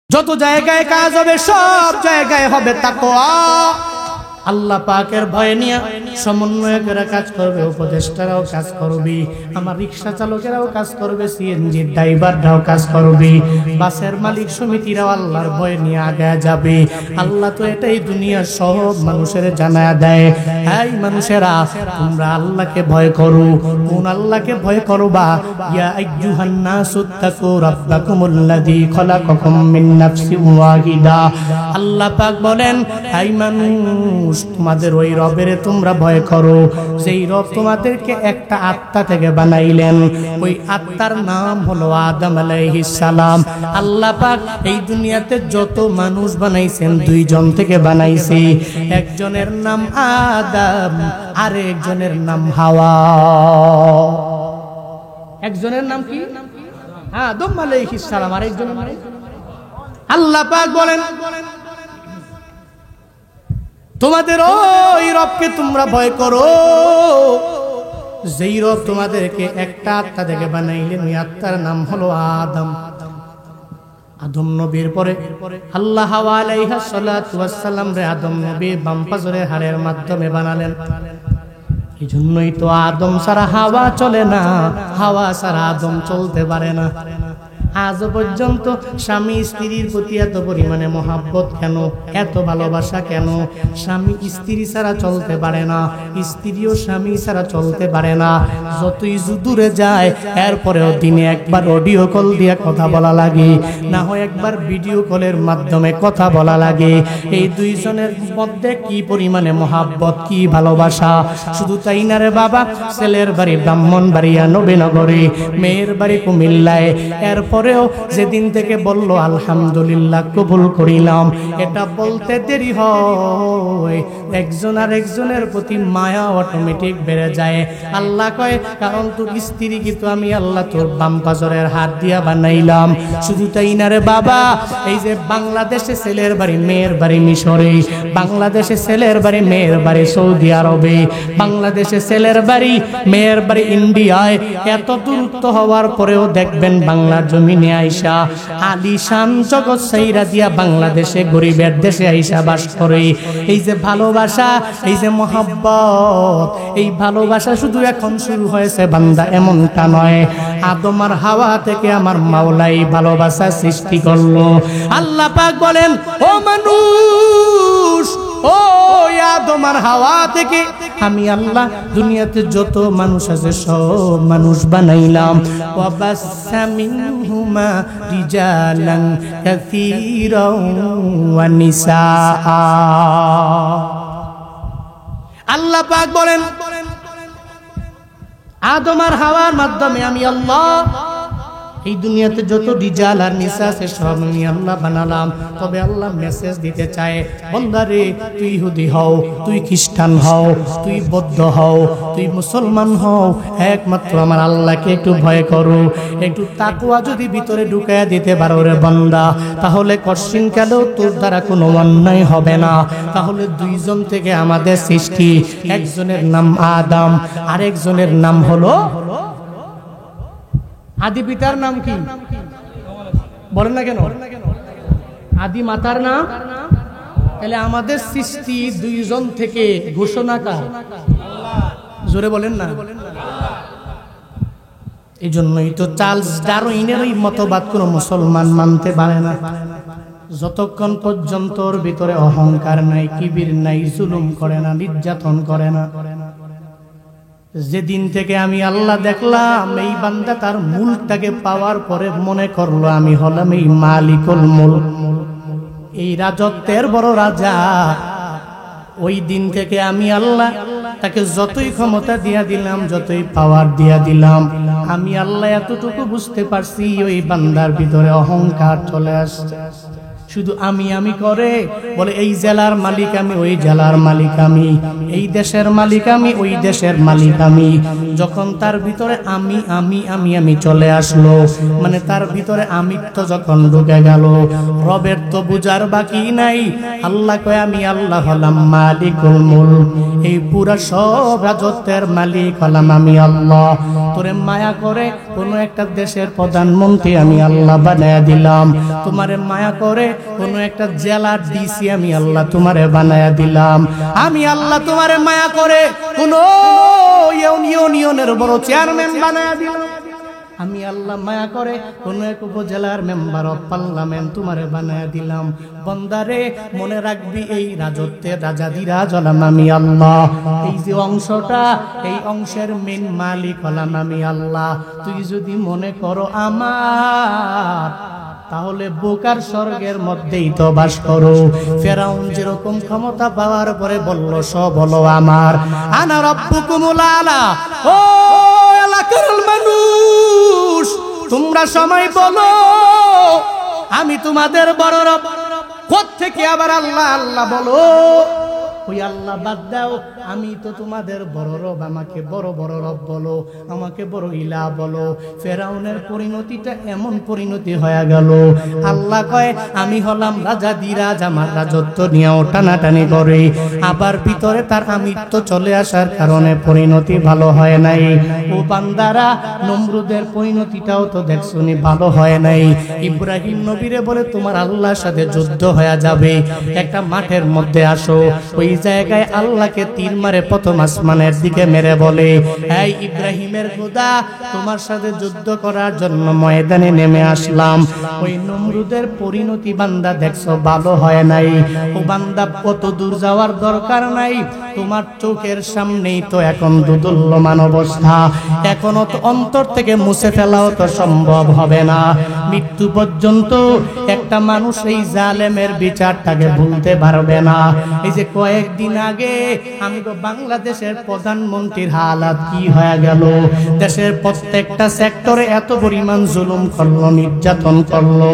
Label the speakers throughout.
Speaker 1: যত জায়গায় কাজ হবে সব জায়গায় হবে তাকওয়া। আল্লাহ পাকের ভয় নিয়ে সমন্বয়কেরা কাজ করবে, উপদেষ্টারাও কাজ করবে, আমার রিক্সা চালকেরাও কাজ করবে, সিএনজি ড্রাইভাররাও কাজ করবে, বাসের মালিক সমিতিরাও আল্লাহর ভয় নিয়ে আগে যাবে। আল্লাহ তো এটাই দুনিয়ার সব মানুষের জানায়া দেয়, এই মানুষেরা তোমরা আল্লাহকে ভয় করো। কোন আল্লাহকে ভয় করবা? ইয়া আইয়ুহান নাসুত্তাকু রাব্বাকুমুল্লাযী খলাকাকুম মিন নাফসিন ওয়াহিদা। আল্লাহ পাক বলেন, এই মানুষ তোমাদের ওই রবের তোমরা ভয় করো, সেই রব তোমাদেরকে একটা আত্মা থেকে বানাইলেন। ওই আত্মার নাম হলো আদম আলাইহিস সালাম। আল্লাহ পাক এই দুনিয়াতে যত মানুষ বানাইছেন দুইজন থেকে বানাইছে, একজনের নাম আদম আর একজনের নাম হাওয়া। একজনের নাম কি? আদম আলাইহিস সালাম, আর একজনের নাম আল্লাহ পাক বলেন তোমাদের ওই রবকে তোমরা ভয় করো, যেই রব তোমাদেরকে একটা আত্মা থেকে বানাইলেন, ওই আত্মার নাম হলো আদম। আদম নবীর পরে আল্লাহ হাওয়া আলাইহিস সালাতু ওয়াস সালাম রে আদম নবী বাম পাজরের হাড়ের মাধ্যমে বানালেন। এই জন্যই তো আদম ছাড়া হাওয়া চলে না, হাওয়া ছাড়া আদম চলতে পারে না। আজ পর্যন্ত স্বামী স্ত্রীর প্রতি এত পরিমাণে মহাব্বত কেন, এত ভালোবাসা কেন? স্বামী স্ত্রী ছাড়া চলতে পারে না, স্ত্রীও স্বামী ছাড়া চলতে পারে না। যতই দূরে যায় এরপরেও দিনে একবার অডিও কল দিয়ে কথা বলা লাগে, না হয় একবার ভিডিও কলের মাধ্যমে কথা বলা লাগে। এই দুইজনের মধ্যে কি পরিমাণে মহাব্বত, কি ভালোবাসা! শুধু তাই না রে বাবা, ছেলের বাড়ি ব্রাহ্মণবাড়িয়া নবীনগরে, মেয়ের বাড়ি কুমিল্লায়। এরপরেও যেদিন থেকে বলল আলহামদুলিল্লাহ কবুল করিলাম, এটা বলতে দেরি হয়, একজন আর একজনের প্রতি মায়া অটোমেটিক বেড়ে যায়। আল্লাহ কয়, কারণ তোর স্ত্রী কিন্তু আমি আল্লাহ তোর বাম পাজরের হাত দিয়া বানাইলাম। শুধু তাই না রে বাবা, এই যে বাংলাদেশে ছেলের বাড়ি মেয়ের বাড়ি মিশরে, বাংলাদেশে ছেলের বাড়ি মেয়ের বাড়ি সৌদি আরবে, বাংলাদেশে ছেলের বাড়ি মেয়ের বাড়ি ইন্ডিয়ায়, এত দূরত্ব হওয়ার পরেও দেখবেন বাংলার জমিনে আইসা আলিশান জগৎ সাইরা দিয়া বাংলাদেশে গরিবের দেশে আইসা বাস করে। এই যে ভালোবাসা, এই যে মহব্বত, এই ভালোবাসা শুধু এখন শুরু হয়েছে বান্দা, এমনটা নয়। আদম আর হাওয়া থেকে আমার মাওলাই ভালোবাসা সৃষ্টি করলো। আল্লাহ পাক বলেন, ও মানুষ, ও আদম আর হাওয়া থেকে আমি আল্লাহ দুনিয়াতে যত মানুষ আছে সব মানুষ বানাইলাম। ওয়াবাসসা মিনহুমা রিজালান কাসীরান ওয়া নিসাআ। আল্লাহ পাক বলেন, আদম আর হাওয়ার মাধ্যমে আমি আল্লাহ এই দুনিয়াতে যত রিজাল আর নিসা আছে সব আমি আল্লাহ বানালাম। তবে আল্লাহ মেসেজ দিতে চায়, বান্দারে তুই ইহুদি হও, তুই খ্রিস্টান হও, তুই বৌদ্ধ হও, তুই মুসলমান হও, একমাত্র আমার আল্লাহকে একটু ভয় করো। একটু তাকওয়া যদি ভিতরে ঢুকাইয়া দিতে পারো রে বান্দা, তাহলে কশিনকালেও তোর দ্বারা কোনো অন্যায় হবে না। তাহলে দুইজন থেকে আমাদের সৃষ্টি, একজনের নাম আদম, আরেকজনের নাম হলো আদি পিতার নাম কি বলেন না কেন? আদি মাতার নাম। তাহলে আমাদের সৃষ্টি দুইজন থেকে, ঘোষণাকার জোরে বলেন না। এই জন্যই তো চার্লস ডারউইনের ওই মতবাদ কোন মুসলমান মানতে পারে না। যতক্ষণ পর্যন্ত ওর ভিতরে অহংকার নাই, কিবির নাই, জুলুম করে না, নির্যাতন করে না। যেদিন থেকে আমি আল্লাহ দেখলাম এই বান্দা তার মুলকটাকে পাওয়ার পরে মনে করলো আমি হলাম এই মালিকুল মুলক, এই রাজত্বের বড় রাজা, ওই দিন থেকে আমি আল্লাহ তাকে যতই ক্ষমতা দিয়া দিলাম, যতই পাওয়ার দিয়া দিলাম, আমি আল্লাহ এতটুকু বুঝতে পারছি ওই বান্দার ভিতরে অহংকার চলে আসছে। শুধু আমি করে, বলে এই জেলার মালিক আমি, ওই জেলার মালিক আমি, এই দেশের মালিক আমি, ওই দেশের মালিক আমি। যখন তার ভিতরে আমি চলে আসলো, মানে তার ভিতরে আমিত্ব যখন ঢুকে গেল, রবের তো বুঝার বাকি নাই। আল্লাহ কয় আমি আল্লাহ হলাম মালিকুল মুলক, এই পুরা সব রাজত্বের মালিক হলাম আমি আল্লাহ। তোরে মায়া করে কোন একটা দেশের প্রধানমন্ত্রী আমি আল্লাহ বানায়া দিলাম, তোমারে মায়া করে কোন একটা জেলার ডিসি আমি আল্লাহ তোমারে বানায়া দিলাম, আমি আল্লাহ তোমারে মায়া করে কোন ইউনিয়নের বড় চেয়ারম্যান বানায়া দিলাম, আমি আল্লাহ মায়া করে কোন এক উপজেলার মেম্বার অফ পার্লামেন্ট তোমারে বানায়া দিলাম। বন্দারে মনে রাখবি এই রাজত্বের রাজাধিরাজ হলাম আমি আল্লাহ, এই যে অংশটা, এই অংশের মেন মালিক হলাম আমি আল্লাহ। তুই যদি মনে করো আমার, তাহলে বোকার স্বর্গের মধ্যেই তো বাস করো। ফেরাউন যেরকম ক্ষমতা পাওয়ার পরে বলল সব হলো আমার, আনা রাব্বুকুমুল আলা। ও এলাকার মানুষ, তোমরা সময় বলো আমি তোমাদের বড় রব। কোত্থেকে আবার আল্লাহ আল্লাহ বলো? ওই আল্লাহ বাদ দাও, আমি তো তোমাদের বড় রব, আমাকে বড় বড় রব বলো, আমাকে বড় ইলা বলো। ফেরাউনের পরিণতিটা এমন পরিণতি হয়ে গেল, আল্লাহ কয় আমি হলাম রাজাধিরাজ, আমার রাজত্ব নিয়েও টানাটানি করে, আবার ভিতরে তার আমিত্ব চলে আসার কারণে পরিণতি ভালো হয় নাই। ও বান্দারা, নমরুদের পরিণতিটাও তো দেখছনি ভালো হয় নাই। ইব্রাহিম নবীরে বলে তোমার আল্লাহর সাথে যুদ্ধ হয়ে যাবে, একটা মাঠের মধ্যে আসো। ওই জায়গায় আল্লাহকে তীর মারে প্রথম আসমানের দিকে মেরে বলে, এই ইব্রাহিমের খোদা, তোমার সাথে যুদ্ধ করার জন্য ময়দানে নেমে আসলাম। ওই নমরুদের পরিণতি বান্দা দেখছো ভালো হয় নাই। ও বান্দা, কত দূর যাওয়ার দরকার নাই, তোমার চোখের সামনেই তো এখন দুদুল্যমান অবস্থা, এখনো তো অন্তর থেকে মুছে ফেলাও তো সম্ভব হবে না। মৃত্যু পর্যন্ত একটা মানুষ এই জালেমের বিচারটাকে ভুলতে পারবে না। এই যে কয়েকদিন আগে আমি তো বাংলাদেশের প্রধানমন্ত্রীর হালাত কি হয়ে গেল, দেশের প্রত্যেকটা সেক্টরে এত পরিমাণ জুলুম করলো, নির্যাতন করলো,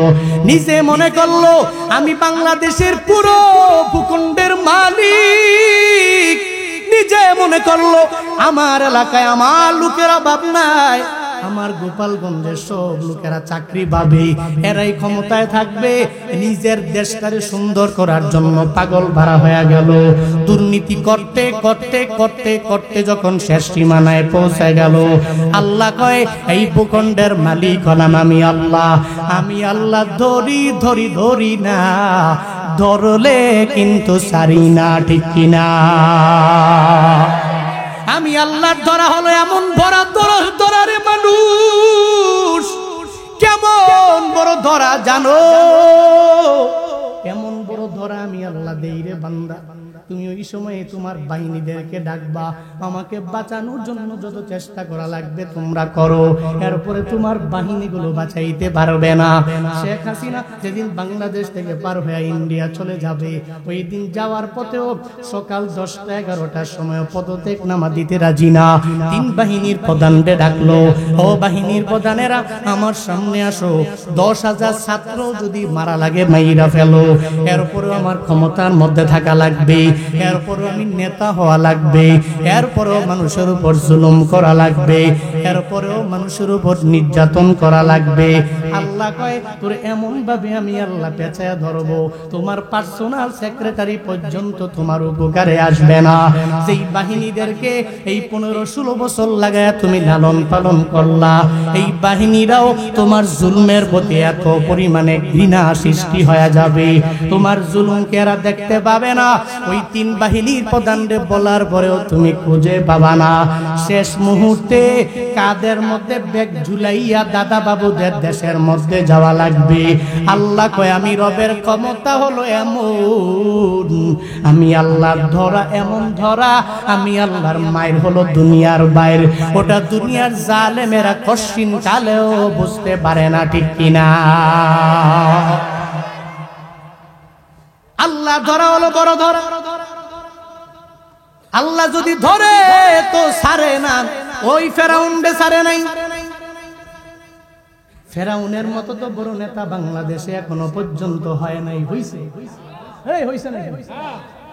Speaker 1: নিজে মনে করলো আমি বাংলাদেশের পুরো ভূখণ্ডের মালিক, নিজে মনে করলো আমার এলাকায় আমার লোকের অভাব নাই, আমার গোপালগঞ্জের সব লোকেরা চাকরি পাবে, এরাই ক্ষমতায় থাকবে। নিজের দেশটারে সুন্দর করার জন্য পাগল ভাড়া হয়ে গেল। দুর্নীতি করতে করতে করতে করতে যখন শেষ সীমানায় পৌঁছে গেল, আল্লাহ কয় এই ভূখণ্ডের মালিক হলাম আমি আল্লাহ। আমি আল্লাহ ধরি ধরি ধরি না, ধরলে কিন্তু সারি না, ঠিক কিনা? আমি আল্লাহর ধরা হলো এমন বড় ধরারে মানুষ, কেমন বড় ধরা জানো? এমন বড় ধরা আমি আল্লাহ দেই রে বান্দা। তুমি ওই সময়ে তোমার বাহিনীদেরকে ডাকবা, আমাকে বাঁচানোর জন্য যত চেষ্টা করা লাগবে তোমরা করো, এরপরে তোমার বাহিনীগুলো বাঁচাইতে পারবে না। শেখ হাসিনা যেদিন বাংলাদেশ থেকে পার হয়ে ইন্ডিয়া চলে যাবে, ওই দিন যাওয়ার পথেও সকাল 10টা-11টার সময় পদত্যাগ নামা দিতে রাজি না। 3 বাহিনীর প্রধানকে ডাকলো, ও বাহিনীর প্রধানেরা আমার সামনে আসো, 10,000 ছাত্র যদি মারা লাগে মাইরা ফেলো, এরপরেও আমার ক্ষমতার মধ্যে থাকা লাগবে, এরপরও আমি নেতা হওয়া লাগবে, এরপরও মানুষের উপর জুলুম করা লাগবে, এরপরেও মানুষের উপর নির্যাতন করা লাগবে। আল্লাহ কয় তোর এমন ভাবে আমি আল্লাহ পেঁচায়া ধরবো, তোমার পার্সোনাল সেক্রেটারি পর্যন্ত তোমার উপকারে আসবে না। যেই বাহিনীদেরকে এই 15-16 বছর লাগায় তুমি লালন পালন করলা, এই বাহিনীরাও তোমার জুলুমের প্রতি এত পরিমাণে ঘৃণা সৃষ্টি হয়ে যাবে, তোমার জুলুমকে এরা দেখতে পাবে না। ওই 3 বাহিনীর প্রধানদের বলার পরেও তুমি খুঁজে পাবা না। শেষ মুহূর্তে কাদের মধ্যে ব্যাগ ঝুলাইয়া দাদা বাবুদের দেশের মধ্যে যাওয়া লাগবে। আল্লাহ কয় আমি রবের ক্ষমতা হলো এমন, আমি আল্লাহর ধরা এমন ধরা, আমি আল্লাহর মায়ের হলো দুনিয়ার বাইর। ওটা দুনিয়ার জালেমেরা কশিন কালেও বুঝতে পারে না, ঠিক কিনা? আল্লাহ ধরা হলো বড় ধরা। আল্লাহ যদি ধরে তো ছাড়ে না, ওই ফেরাউনকে ছাড়ে নাই। ফেরাউনের মতো তো বড় নেতা বাংলাদেশে এখনো পর্যন্ত হয় নাই। হইছে? এই হইছে না?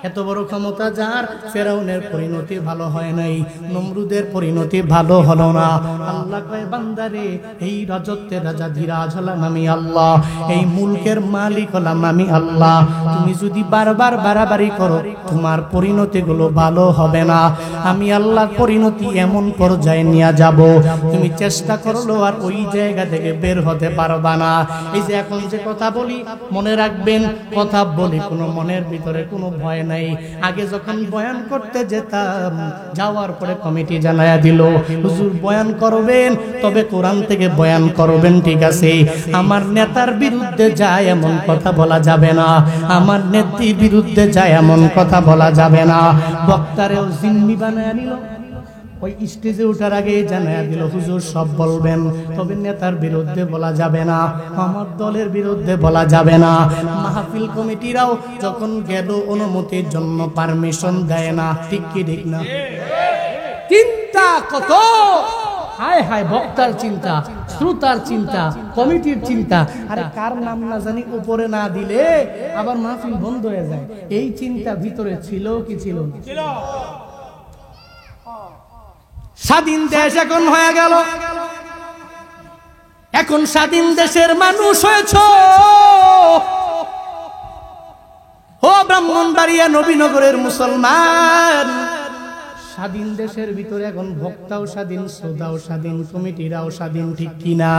Speaker 1: এত বড় ক্ষমতা যার, ফেরাউনের পরিণতি ভালো হয় নাই, নমরুদের পরিণতি ভালো হলো না। আল্লাহ কয় বান্দারে, এই রাজত্বের রাজা ধীরাজ হলাম আমি আল্লাহ, এই মুলকের মালিক হলাম আমি আল্লাহ। তুমি যদি বারবার বাড়াবাড়ি করো, তোমার পরিণতিগুলো ভালো হবে না। আমি আল্লাহর পরিণতি এমন পর্যায়ে নিয়ে যাব, তুমি চেষ্টা করলো আর ওই জায়গা থেকে বের হতে পারবা না। এই যে এখন যে কথা বলি, মনে রাখবেন, কথা বলি কোনো মনের ভিতরে কোনো ভয় নাই। আগে যখন বয়ান করতে যেতাম, যাওয়ার পরে কমিটি জানায়া দিল, হুজুর বয়ান করবেন তবে কোরআন থেকে বয়ান করবেন, ঠিক আছে। আমার নেতার বিরুদ্ধে যায় এমন কথা বলা যাবে না, আমার নেত্রীর বিরুদ্ধে যায় এমন কথা বলা যাবে না। বক্তারেও জিম্মি বানায়া নিল, ওই স্টেজে ওঠার আগে জানায়া দিল, হুজুর সব বলবেন তবে নেতার বিরুদ্ধে বলা যাবে না, আমার দলের বিরুদ্ধে বলা যাবে না। মাহফিল কমিটিরাও যখন গেল অনুমতির জন্য পারমিশন দেয় না, ঠিক কি ঠিক না? চিন্তা কত! হায় হায়, বক্তার চিন্তা, শ্রোতার চিন্তা, কমিটির চিন্তা। আরে কার নাম না জানি উপরে না দিলে আবার মাহফিল বন্ধ হয়ে যায়। এই চিন্তা ভিতরে ছিল কি ছিল? স্বাধীন দেশ এখন হয়ে গেল, এখন স্বাধীন দেশের মানুষ হয়েছ। ও ব্রাহ্মণবাড়িয়া নবীনগরের মুসলমান, স্বাধীন দেশের ভিতরে এখন ভক্তাও স্বাধীন, শ্রোতাও স্বাধীন, কমিটিরাও স্বাধীন, ঠিক কিনা?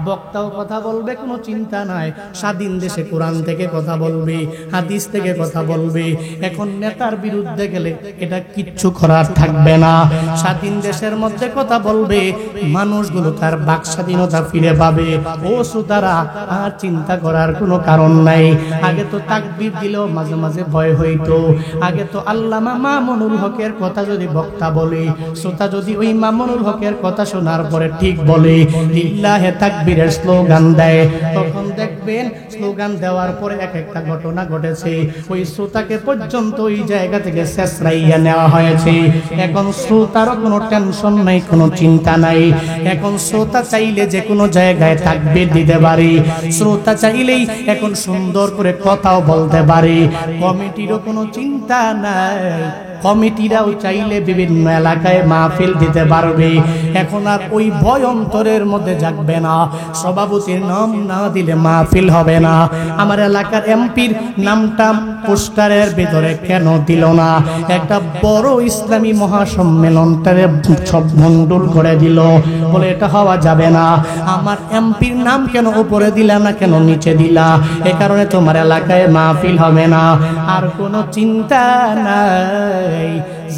Speaker 1: বক্তাও কথা বলবে, কোনো চিন্তা নাই। স্বাধীন দেশে কোরআন থেকে কথা বলবে, হাদিস থেকে কথা বলবে। এখন নেতার বিরুদ্ধে গেলে এটা কিচ্ছু করার থাকবে না। স্বাধীন দেশের মধ্যে কথা বলবে, মানুষগুলো তার বাক স্বাধীনতা ফিরে পাবে। ও শ্রোতারা, আর চিন্তা করার কোনো কারণ নাই। আগে তো তাকবীর দিলেও মাঝে মাঝে ভয় হইতো। আগে তো আল্লামা মামুনুল হকের কথা যদি বক্তা বলে, শ্রোতা যদি ওই মামুনুল হকের কথা শোনার পরে ঠিক বলে, লিল্লাহে তাকবীর স্লোগান দেয়, তখন দেখবেন স্লোগান দেওয়ার পরে এক একটা ঘটনা ঘটেছে, ওই শ্রোতাকে পর্যন্ত ওই জায়গা থেকে শেষরাইয়া নেওয়া হয়েছে। এখন শ্রোতারও কোনো টেনশন নাই, কোনো চিন্তা নাই। এখন শ্রোতা চাইলে যে কোনো জায়গায় তাকবীর দিতে পারে, শ্রোতা চাইলেই এখন সুন্দর করে কথাও বলতে পারে। কমিটিরও কোনো চিন্তা নাই, কমিটিরাও চাইলে বিভিন্ন এলাকায় মাহফিল দিতে পারবে। এখন আর ওই ভয় অন্তরের মধ্যে জাগবে না। সভাপতির নাম না দিলে মাহফিল হবে না। আমার এলাকার এমপির নামটা পোস্টারের ভিতরে কেন দিল না? একটা বড় ইসলামী মহাসম্মেলনটারে সব ভণ্ডুল করে দিল, বলে এটা হওয়া যাবে না। আমার এমপির নাম কেন উপরে দিলা না, কেন নিচে দিলা? এ কারণে তোমার এলাকায় মাহফিল হবে না। আর কোনো চিন্তা নাই।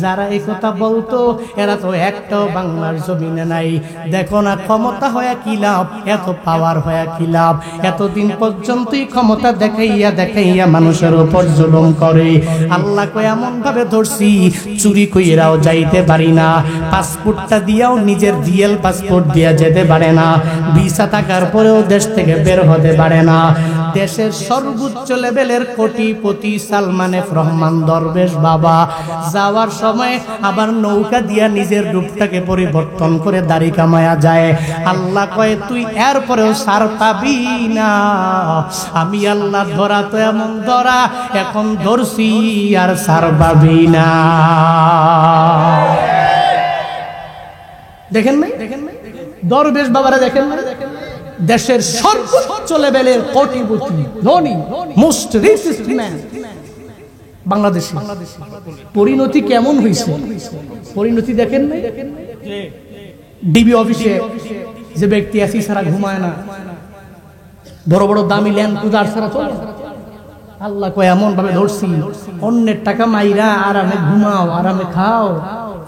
Speaker 1: যারা এই কথা বলতো এরা তো একটাও বাংলার জমিনে নাই। দেখো না, ক্ষমতা হয়ে কি লাভ, এত পাওয়ার হয়ে কি লাভ? এতদিন পর্যন্তই ক্ষমতা দেখাইয়া দেখাইয়া মানুষের উপর জুলুম করে। আল্লাহ কয় এমন ভাবে ধরছি, চুরি কইরাও যাইতে পারি না, পাসপোর্টটা দিয়াও নিজের রিয়েল পাসপোর্ট দিয়া যেতে পারে না, ভিসা থাকার পরেও দেশ থেকে বের হতে পারে না। দেশের সর্বোচ্চ লেভেলের কোটিপতি সালমান এফ রহমান দরবেশ বাবা যাওয়ার সময় আবার নৌকা দিয়া নিজের রূপটাকে পরিবর্তন করে দাড়ি কামায়া যায়। আল্লাহ কয় তুই এরপরেও সার পাবি না। আমি আল্লাহ ধরা তো এমন ধরা, এখন ধরছি আর সার পাবি না। দেখেন নাই? দরবেশ বাবারা দেখেন না? দেশের সর্বোচ্চ লেভেলের কোটিপতি, ধনী, মোস্ট রিচেস্ট ম্যান বাংলাদেশে। পরিণতি কেমন হয়েছে? পরিণতি দেখেন নাই? ডিবি অফিসে যে ব্যক্তি এসি ছাড়া ঘুমায় না, বড় বড় দামি ল্যান্ড ক্রুজার ছাড়া চলে। আল্লাহ কয় এমন ভাবে ধরছি, অন্যের টাকা মাইরা আরামে ঘুমাও, আরামে খাও।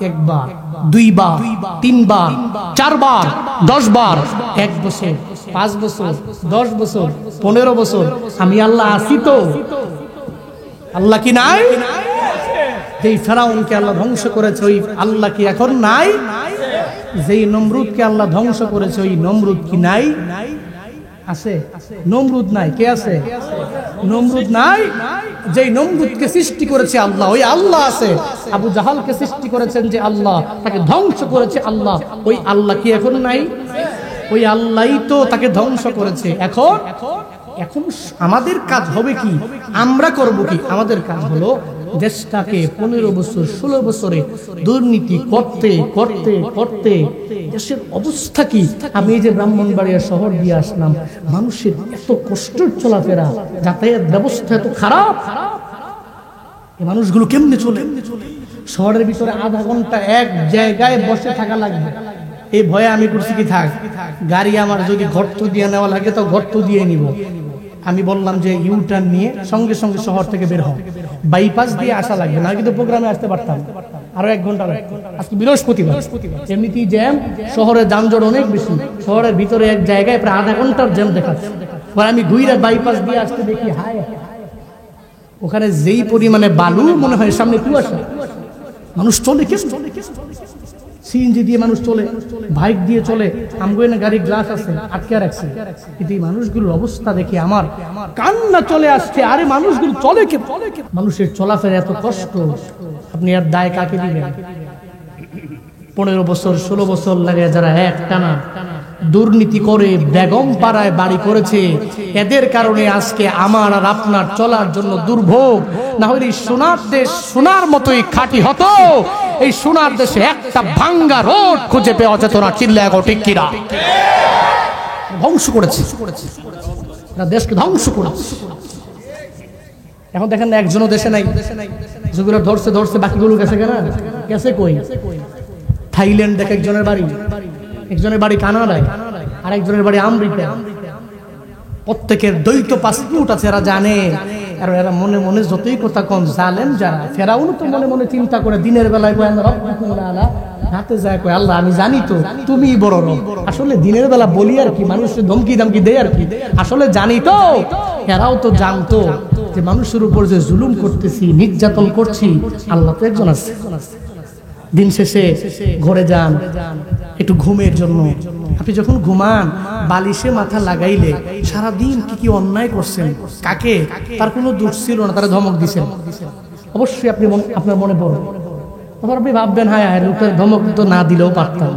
Speaker 1: একবার, দুইবার, তিনবার, চারবার, 10 বার, 1 বছর, 5 বছর, 10 বছর, 15 বছর, আমি আল্লাহ আছি তো? আল্লাহ কি নাই? যেই ফেরাউনকে আল্লাহ ধ্বংস করেছে ওই আল্লাহ কি এখন নাই? যেই নমরুদকে আল্লাহ ধ্বংস করেছে ওই নমরুদ কি নাই? আছে? নমরুদ নাই, কে আছে? নমরুদ নাই। যেই নমরুদকে সৃষ্টি করেছে আল্লাহ, ওই আল্লাহ আছে। আবু জাহালকে সৃষ্টি করেছেন যে আল্লাহ, তাকে ধ্বংস করেছে আল্লাহ, ওই আল্লাহ কি এখন নাই? ওই আল্লাহই তো তাকে ধ্বংস করেছে। এখন এখন আমাদের কাজ হবে কি, আমরা করব কি? আমাদের কাজ হলো দেশটাকে 15 বছর 16 বছরে দুর্নীতি করতে করতে করতে দেশের অবস্থা কি। আমি এই যে ব্রাহ্মণবাড়িয়া শহর দিয়ে আসলাম, মানুষের এত কষ্টের চলাফেরা, যাতায়াত ব্যবস্থা এত খারাপ, এই মানুষগুলো কেমনে চলে? শহরের ভিতরে আধা ঘন্টা এক জায়গায় বসে থাকা লাগবে। এই ভয়ে আমি করছি কি, থাক গাড়ি আমার যদি গর্ত দিয়ে নেওয়া লাগে তো গর্ত দিয়ে নিব। আমি বললাম যে ইউটার্ন নিয়ে সঙ্গে সঙ্গে শহর থেকে বের হও, বাইপাস দিয়ে আসা লাগবে না, কিন্তু প্রোগ্রামে আসতে পারতাম আরো 1 ঘন্টা লাগবে। আজকে বৃহস্পতিবার, এমনিতেই জ্যাম, শহরের যানজট অনেক বেশি, শহরের ভিতরে এক জায়গায় প্রায় আধা ঘন্টার জ্যাম দেখাচ্ছে। আমি ঘুরে বাইপাস দিয়ে আসতে দেখি হায়, ওখানে যেই পরিমাণে বালু, মনে হয় সামনে কুয়াশা। মানুষ চলে কেন? সিএনজি দিয়ে মানুষ চলে, বাইক দিয়ে চলে, আমগো না গাড়ির গ্লাস আছে আটকে রাখছে। কিন্তু এই মানুষগুলোর অবস্থা দেখে আমার কান্না চলে আসছে। আরে মানুষগুলো চলে কে? মানুষের চলাফেরা এত কষ্ট, আপনি আর দায় কাকে দিবেন? 15 বছর 16 বছর লাগে যারা একটানা দুর্নীতি করে বেগম পাড়ায় বাড়ি করেছে, এদের কারণে আজকে আমার আর আপনার চলার জন্য দুর্ভোগ। না হলে সোনার দেশ সোনার মতোই খাঁটি হতো। এই সোনার দেশে একটা ভাঙ্গা রোড খুঁজে পাওয়া যেত না। চিল্লায় গো ঠিক কিনা? ধ্বংস করেছে, দেশকে ধ্বংস করেছে। এখন দেখেন না, একজনও দেশে নাই। যেগুলো ধরছে ধরছে, বাকিগুলো গেছে কেনা? গেছে কই? থাইল্যান্ড দেখে একজনের বাড়ি, একজনের বাড়ি কানাডায়, আর একজনের বাড়ি আমেরিকা। প্রত্যেকের দ্বৈত পাসপোর্ট আছে, এরা জানে। আর এরা মনে মনে যতই কথা কন, জালেম যারা, ফেরাউন তো মনে মনে চিন্তা করে দিনের বেলায় কয় হাতে যায় কয় আল্লাহ আমি জানি তো তুমি বড় রব। আসলে দিনের বেলা বলি আর কি, মানুষের ধমকি ধমকি দেয় আর কি, আসলে জানি তো। এরাও তো জানতো যে মানুষের উপর যে জুলুম করতেছি, নির্যাতন করছি, আল্লাহ তো একজন আছে। দিন শেষে ঘরে যান একটু ঘুমের জন্য। আপনি যখন ঘুমান, বালিশে মাথা লাগাইলে সারাদিন কি কি অন্যায় করছেন, কাকে, তার কোনো দোষ ছিল না, তারা ধমক দিছেন, অবশ্যই আপনি আপনার মনে পড়বে। তখন আপনি ভাববেন হায় হায়, লোকের ধমক তো না দিলেও পারতাম।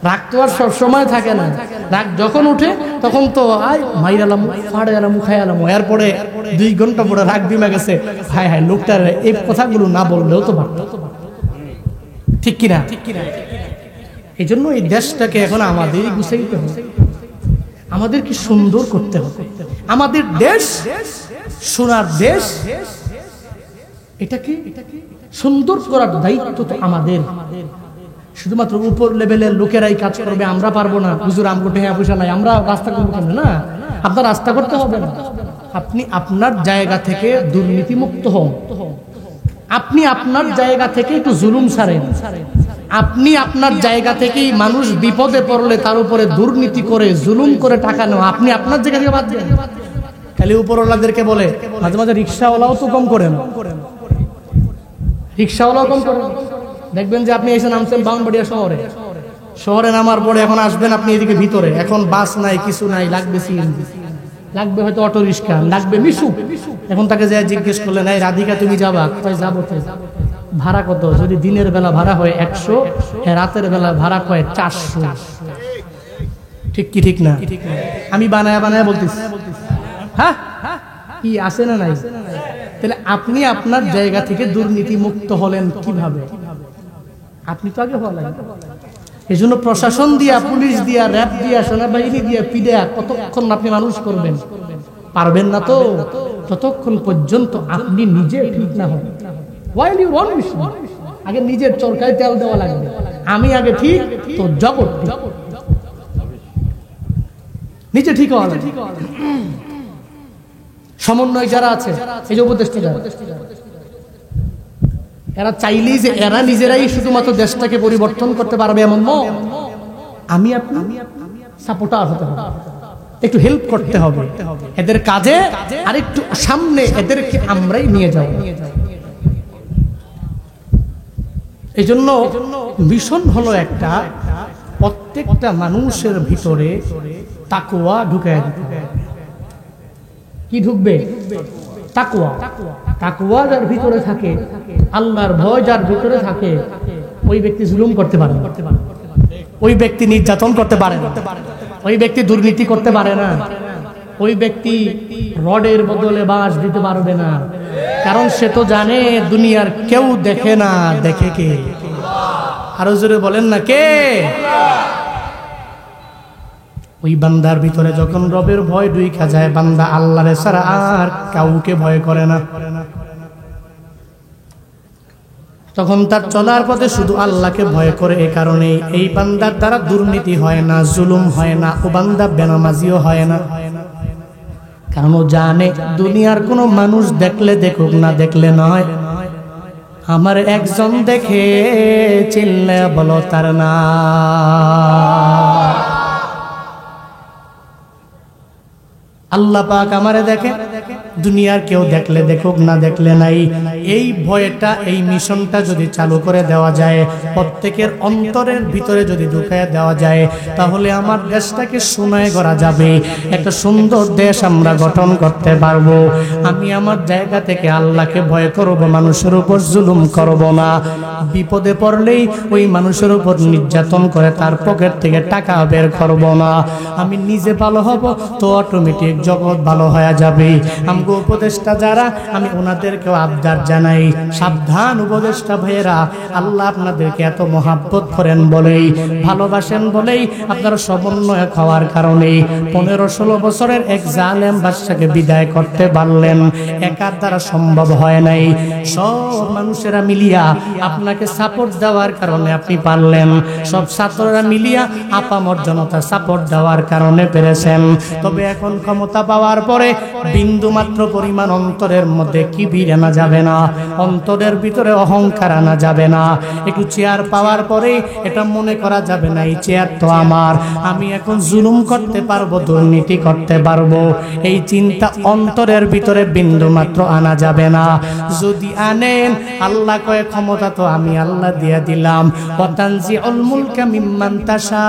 Speaker 1: রাগ তো আর সবসময় থাকে না, রাগ যখন উঠে তখন তো আয় মাইরালাম, ফাড়ে আলাম, খাই আলাম। এরপরে 2 ঘন্টা পরে রাগ বিমা গেছে, হায় হায় লোকটার এই কথাগুলো না বললেও তো পারত। ঠিক কিনা? এই জন্য এই দেশটাকে এখন আমাদেরই গুছাইতে হবে, আমাদেরকে সুন্দর করতে হবে। আমাদের দেশ সোনার দেশ, এটাকে সুন্দর করার দায়িত্ব তো আমাদের। শুধুমাত্র উপর লেভেলের লোকেরাই কাজ করবে, আমরা পারবো না। হুজুর আমগো টাকা পয়সা নাই, আমরা রাস্তা করবো কেন? না, আপনার রাস্তা করতে হবে না। আপনি আপনার জায়গা থেকে দুর্নীতি মুক্ত হন, আপনি আপনার জায়গা থেকে একটু জুলুম ছাড়েন, আপনি আপনার জায়গা থেকেই মানুষ বিপদে পড়লে তার উপরে দুর্নীতি করে জুলুম করে টাকা নেওয়া আপনি আপনার জায়গা থেকে বাদ দেন। খালি উপরওয়ালাদেরকে বলে, মাঝে মাঝে রিক্সাওয়ালাও তো কম করেন, রিক্সাওয়ালাও কম করেন। দেখবেন যে আপনি এসে নামছেন ব্রাহ্মণবাড়িয়া শহরে, শহরে নামার পরে এখন আসবেন আপনি এদিকে ভিতরে, এখন বাস নাই, কিছু নাই, লাগবে সিএনজি, লাগবে হয়তো অটো রিক্সা, লাগবে মিশু। এখন তাকে যায় জিজ্ঞেস করলেন, এই রাধিকা তুমি যাবা? কোথায় যাবো? ভাড়া কত? যদি দিনের বেলা ভাড়া হয় 100, রাতের বেলা ভাড়া হয় 400। ঠিক কি ঠিক না? আমি বানায় বানায় বলতেছি, হ্যাঁ কি আছে না নাই? তাহলে আপনি আপনার জায়গা থেকে দুর্নীতি মুক্ত হলেন কিভাবে? আপনি তো আগে হওয়া লাগবে। এই জন্য প্রশাসন দিয়া, পুলিশ দিয়া, র্যাব দিয়া, সেনাবাহিনী দিয়া পিডা কতক্ষণ আপনি মানুষ করবেন? পারবেন না তো, ততক্ষণ পর্যন্ত আপনি নিজে ঠিক না হন। আগে নিজের চরকায় তেল দেওয়া লাগবে। আমি আগে ঠিক তো জগৎ ঠিক, নিজে ঠিক হওয়া লাগবে। সমন্বয় যারা আছে, এই যে উপদেষ্টা যারা, এরা চাইলেই যে এরা নিজেরাই শুধুমাত্র দেশটাকে পরিবর্তন করতে পারবে এমন নয়। আমি আপনি সাপোর্টার হতে হবে, একটু হেল্প করতে হবে এদের কাজে, আর একটু সামনে এদেরকে আমরাই নিয়ে যাব। এই জন্য মিশন হলো একটা, প্রত্যেকটা মানুষের ভিতরে তাকওয়া ঢুকায় দিতে হবে। কি ঢুকবে? তাকওয়া। তাকওয়া যার ভিতরে থাকে, আল্লাহর ভয় যার ভিতরে থাকে, ওই ব্যক্তি জুলুম করতে পারে না। ওই ব্যক্তি নির্যাতন করতে পারে না, ওই ব্যক্তি দুর্নীতি করতে পারে না, ওই ব্যক্তি রডের বদলে বাঁশ দিতে পারবে না, কারণ সে তো জানে দুনিয়ার কেউ দেখে না, দেখে কে? আরো জোরে বলেন না, কে? ওই বান্দার ভিতরে যখন রবের ভয় ঢুইকা যায়, বান্দা আল্লাহরে ছাড়া আর কাউকে ভয় করে না। তখন তার চলার পথে শুধু আল্লাহকে ভয় করে। এই কারণে এই বান্দার দ্বারা দুর্নীতি হয় না, জুলুম হয় না, ও বান্দা বেনামাজিও হয় না। কারণ ও জানে দুনিয়ার কোনো মানুষ দেখলে দেখুক, না দেখলে নয়, আমার একজন দেখে চিল্লে বলো তার না। আল্লাহ পাক আমারে দেখে, দুনিয়ার কেউ দেখলে দেখুক, না দেখলে নাই। এই ভয়টা, এই মিশনটা যদি চালু করে দেওয়া যায়, প্রত্যেকের অন্তরের ভিতরে যদি ঢুকায় দেওয়া যায়, তাহলে আমার দেশটাকে সোনায় গড়া যাবে, একটা সুন্দর দেশ আমরা গঠন করতে পারবো। আমি আমার জায়গা থেকে আল্লাহকে ভয় করব, মানুষের উপর জুলুম করব না। বিপদে পড়লেই ওই মানুষের উপর নির্যাতন করে তার পকেট থেকে টাকা বের করব না। আমি নিজে ভালো হব তো অটোমেটিক জগৎ ভালো হয়ে যাবে। আমগো উপদেষ্টা যারা, আমি ওনাদেরকেও আবদার জানাই, সাবধান উপদেষ্টা ভাইয়েরা, আল্লাহ আপনাদেরকে এত মহাব্বত করেন বলেই, ভালোবাসেন বলেই, আপনারা সমন্বয়ক হওয়ার কারণে 15-16 বছরের এক জালেম বাদশাকে বিদায় করতে পারলেন। একার দ্বারা সম্ভব হয় নাই, সব মানুষেরা মিলিয়া আপনাকে সাপোর্ট দেওয়ার কারণে আপনি পারলেন। সব ছাত্ররা মিলিয়া আপামর জনতা সাপোর্ট দেওয়ার কারণে পেরেছেন। তবে এখন ক্ষমতা পাওয়ার পরে বিন্দু মাত্র পরিমাণ অন্তরের মধ্যে কিবির আনা যাবে না, অন্তরের ভিতরে অহংকার আনা যাবে না। একটু চেয়ার পাওয়ার পরে এটা মনে করা যাবে না এই চেয়ার তো আমার, আমি এখন জুলুম করতে পারবো, দুর্নীতি করতে পারবো, এই চিন্তা অন্তরের ভিতরে বিন্দু মাত্র আনা যাবে না। যদি আনেন, আল্লাহ কয় ক্ষমতা তো আমি আল্লাহ দিয়ে দিলাম, ওয়াতানজিউল মুলকা মিম্মান তাশা,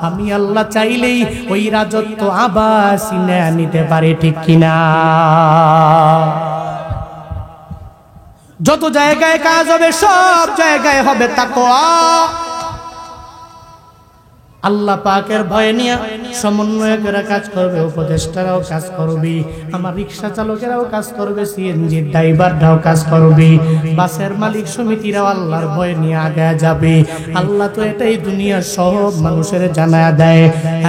Speaker 1: আমি আল্লাহ চাইলেই ওই রাজত্ব আবার ছিনিয়ে নিতে পারি, ঠিক কিনা? যত জায়গায় কাজ হবে সব জায়গায় হবে তাকওয়া। আল্লাহ পাকের ভয় নিয়ে সমন্বয়কেরা কাজ করবে, উপদেষ্টারাও কাজ করবে, আমার রিক্সা চালকেরাও কাজ করবে, সিএনজি ড্রাইভাররাও কাজ করবে, বাসের মালিক সমিতিরাও আল্লাহর ভয় নিয়ে আগায় যাবে। আল্লাহ তো এটাই দুনিয়ার সব মানুষের জানায়া দেয়,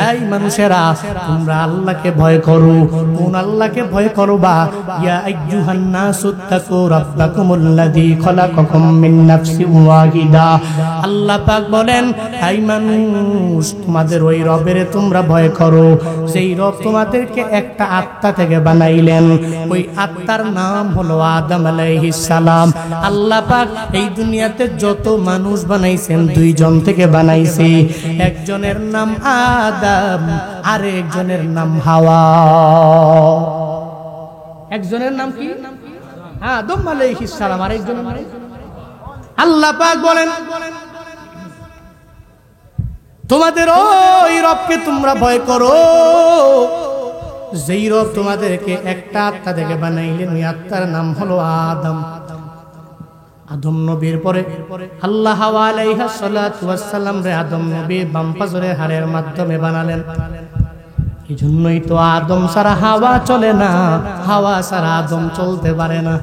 Speaker 1: এই মানুষেরা তোমরা আল্লাহকে ভয় করো। কোন আল্লাহকে ভয় করবা? ইয়া আইয়ুহান নাসুত্তাকু রাব্বাকুমুল্লাযী খলাকাকুম মিন নাফসিন ওয়াহিদা। আল্লাহ পাক বলেন, এই মানুষ, তোমাদের ওই রবের তোমরা ভয় করো, সেই রব তোমাদেরকে একটা আত্মা থেকে বানাইলেন। ওই আত্মার নাম হলো আদম আলাইহিস সালাম। আল্লাহ পাক এই দুনিয়াতে যত মানুষ বানাইছেন, দুইজন থেকে বানাইছে। একজনের নাম আদম, আর একজনের নাম হাওয়া। একজনের নাম কি? আদম আলাইহিস সালাম, আর একজনের নাম আল্লাহ পাক বলেন, তোমাদের ওই রবকে তোমরা ভয় করো, যেই রব তোমাদেরকে একটা আত্মা থেকে বানাইলেন, ওই আত্মার নাম হলো আদম। আদম নবীর পরে আল্লাহ হাওয়া আলাইহিস সালাতু ওয়াস সালাম রে আদম নবীর বাম পাজরের হাড়ের মাধ্যমে বানালেন। এই জন্যই তো আদম ছাড়া হাওয়া চলে না, হাওয়া ছাড়া আদম চলতে পারে না।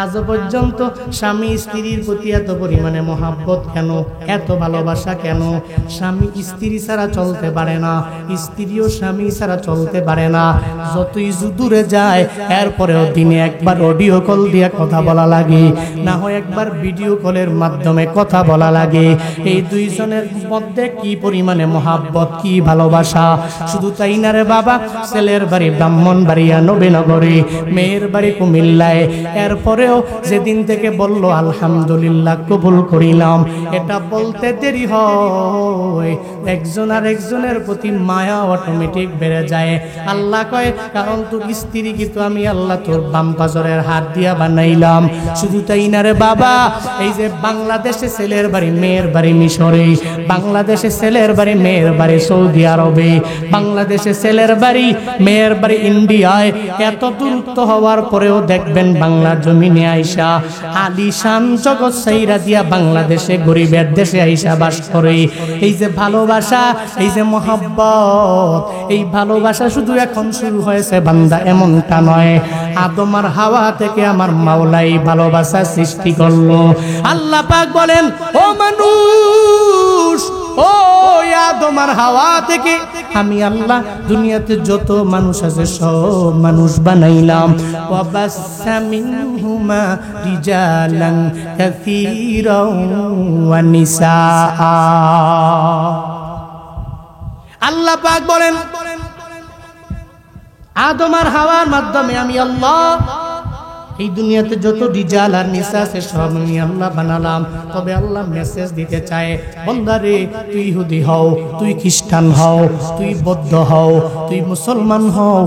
Speaker 1: আজ পর্যন্ত স্বামী স্ত্রীর প্রতি এত পরিমাণে মহাব্বত কেন, এত ভালোবাসা কেন? স্বামী স্ত্রী ছাড়া চলতে পারে না, স্ত্রীও স্বামী ছাড়া চলতে পারে না। যতই দূরে যায়, এরপরেও দিনে একবার অডিও কল দিয়ে কথা বলা লাগে, না হয় একবার ভিডিও কলের মাধ্যমে কথা বলা লাগে। এই দুইজনের মধ্যে কি পরিমাণে মহাব্বত, কি ভালোবাসা! শুধু তাই না রে বাবা, ছেলের বাড়ি ব্রাহ্মণবাড়িয়া নবীনগরে, মেয়ের বাড়ি কুমিল্লায়। এরপরেও যেদিন থেকে বলল আলহামদুলিল্লাহ কবুল করিলাম, এটা বলতে দেরি হয়, একজন আর একজনের প্রতি মায়া অটোমেটিক বেড়ে যায়। আল্লাহ কয়, কারণ তোর স্ত্রী কিন্তু আমি আল্লাহ তোর বাম পাজরের হাত দিয়া বানাইলাম। শুধু তাই না রে বাবা, এই যে বাংলাদেশে ছেলের বাড়ি মেয়ের বাড়ি মিশরে, বাংলাদেশে ছেলের বাড়ি মেয়ের বাড়ি সৌদি আরবে, বাংলাদেশে ছেলের বাড়ি মেয়ের বাড়ি ইন্ডিয়ায়, এত দূরত্ব হওয়ার পরেও দেখবেন বাংলার জমি জমিনে আইসা আলিশান জগৎ সাইরা দিয়া বাংলাদেশে গরিবের দেশে আইসা বাস করে। এই যে ভালোবাসা, এই যে মহব্বত, এই ভালোবাসা শুধু এখন শুরু হয়েছে বান্দা, এমনটা নয়। আদম আর হাওয়া থেকে আমার মাওলাই ভালোবাসা সৃষ্টি করলো। আল্লাহ পাক বলেন, ও মানুষ, ও আদম আর হাওয়া থেকে আমি আল্লাহ দুনিয়াতে যত মানুষ আছে সব মানুষ বানাইলাম। ওয়াবাসসা মিনহুমা রিজালান কাসীরান ওয়া নিসাআ। আল্লাহ পাক বলেন, আদম আর হাওয়ার মাধ্যমে আমি আল্লাহ এই দুনিয়াতে যত রিজাল আর নিসা আছে সব আমি আল্লাহ বানালাম। তবে আল্লাহ মেসেজ দিতে চায়, বান্দারে তুই ইহুদি হও, তুই খ্রিস্টান হও, তুই বৌদ্ধ হও, তুই মুসলমান হও,